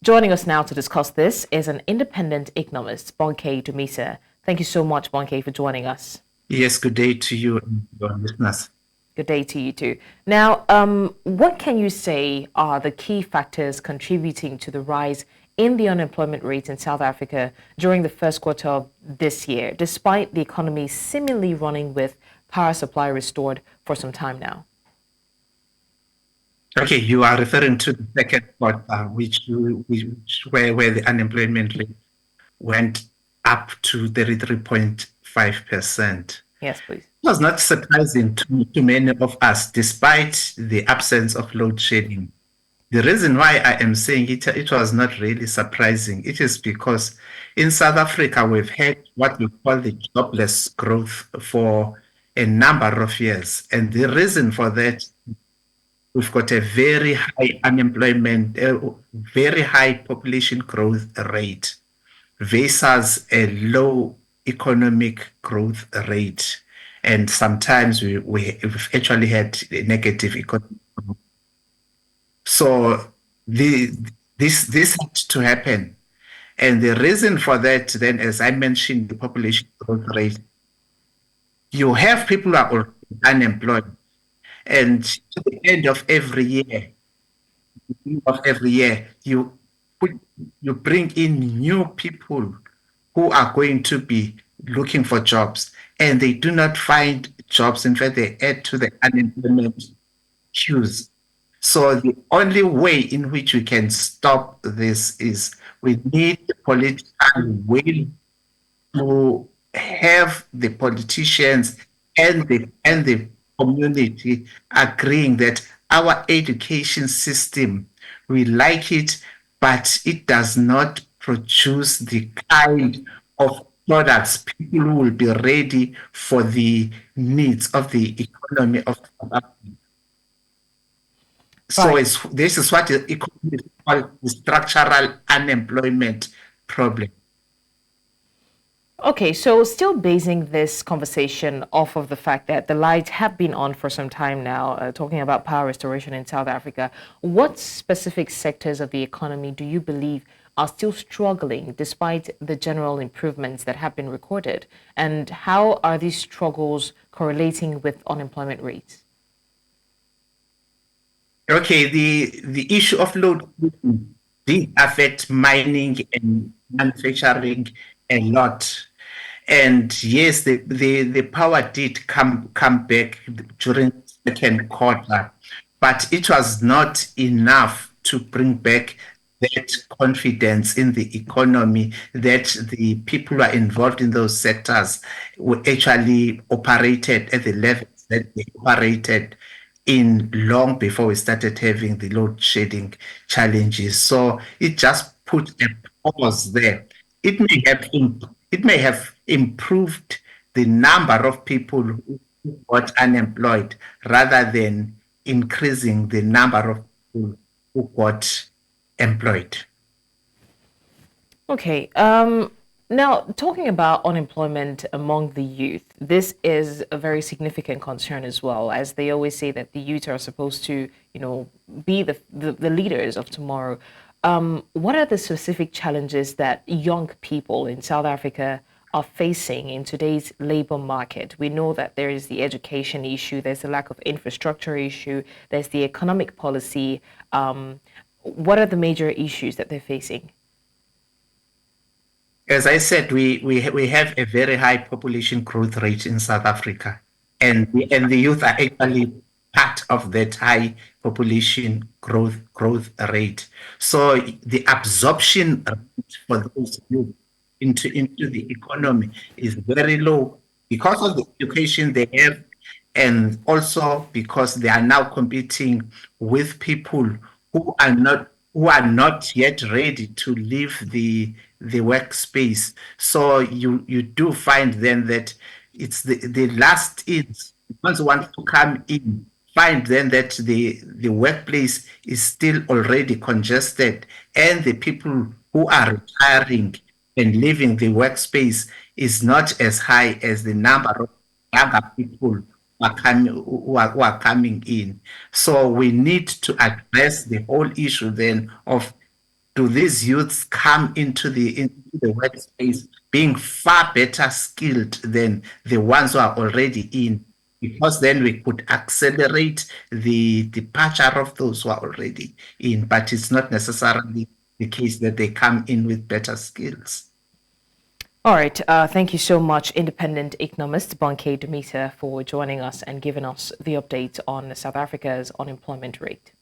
Joining us now to discuss this is an independent economist, Bonke Dumisa. Thank you so much, Bonke, for joining us. Yes, good day to you and your listeners. Good day to you too. Now, what can you say are the key factors contributing to the rise in the unemployment rate in South Africa during the first quarter of this year, despite the economy seemingly running with power supply restored for some time now? Okay, you are referring to the second quarter, where the unemployment rate went up to 33.5%. Yes, please. It was not surprising to many of us, despite the absence of load shedding. The reason why I am saying it was not really surprising, it is because in South Africa, we've had what we call the jobless growth for a number of years. And the reason for that, we've got a very high unemployment, very high population growth rate versus a low economic growth rate. And sometimes we've actually had a negative economic growth. So the, this had to happen. And the reason for that, then, as I mentioned, the population growth rate, you have people who are already unemployed. And at the end of every year, put, you bring in new people who are going to be looking for jobs, and they do not find jobs. In fact, they add to the unemployment queues. So the only way in which we can stop this is we need the political will to have the politicians and the community agreeing that our education system, we like it, but it does not produce the kind of products people who will be ready for the needs of the economy of South Africa. So Right. this is what the economists call the structural unemployment problem. Okay, so still basing this conversation off of the fact that the lights have been on for some time now, talking about power restoration in South Africa, what specific sectors of the economy do you believe are still struggling despite the general improvements that have been recorded? And how are these struggles correlating with unemployment rates? Okay, the issue of load shedding did affect mining and manufacturing a lot. And yes, the power did come back during the second quarter, but it was not enough to bring back that confidence in the economy that the people who are involved in those sectors were actually operated at the levels that they operated in long before we started having the load shedding challenges. So it just put a pause there. It may have improved the number of people who got unemployed rather than increasing the number of people who got employed. Okay. Now, talking about unemployment among the youth, this is a very significant concern as well, as they always say that the youth are supposed to, be the leaders of tomorrow. What are the specific challenges that young people in South Africa are facing in today's labor market? We know that there is the education issue, there's a lack of infrastructure issue, there's the economic policy. What are the major issues that they're facing? As I said, we have a very high population growth rate in South Africa, and the youth are actually part of that high population growth rate. So the absorption rate for those youth into the economy is very low because of the education they have, and also because they are now competing with people who are not yet ready to leave the workspace. So you do find then that it's the last in. Once you want to come in, find then that the workplace is still already congested, and the people who are retiring and leaving the workspace is not as high as the number of younger people who are coming in. So we need to address the whole issue then of do these youths come into the workspace being far better skilled than the ones who are already in? Because then we could accelerate the departure of those who are already in, but it's not necessarily the case that they come in with better skills. All right. Thank you so much, Independent Economist Bonke Dumisa, for joining us and giving us the update on South Africa's unemployment rate.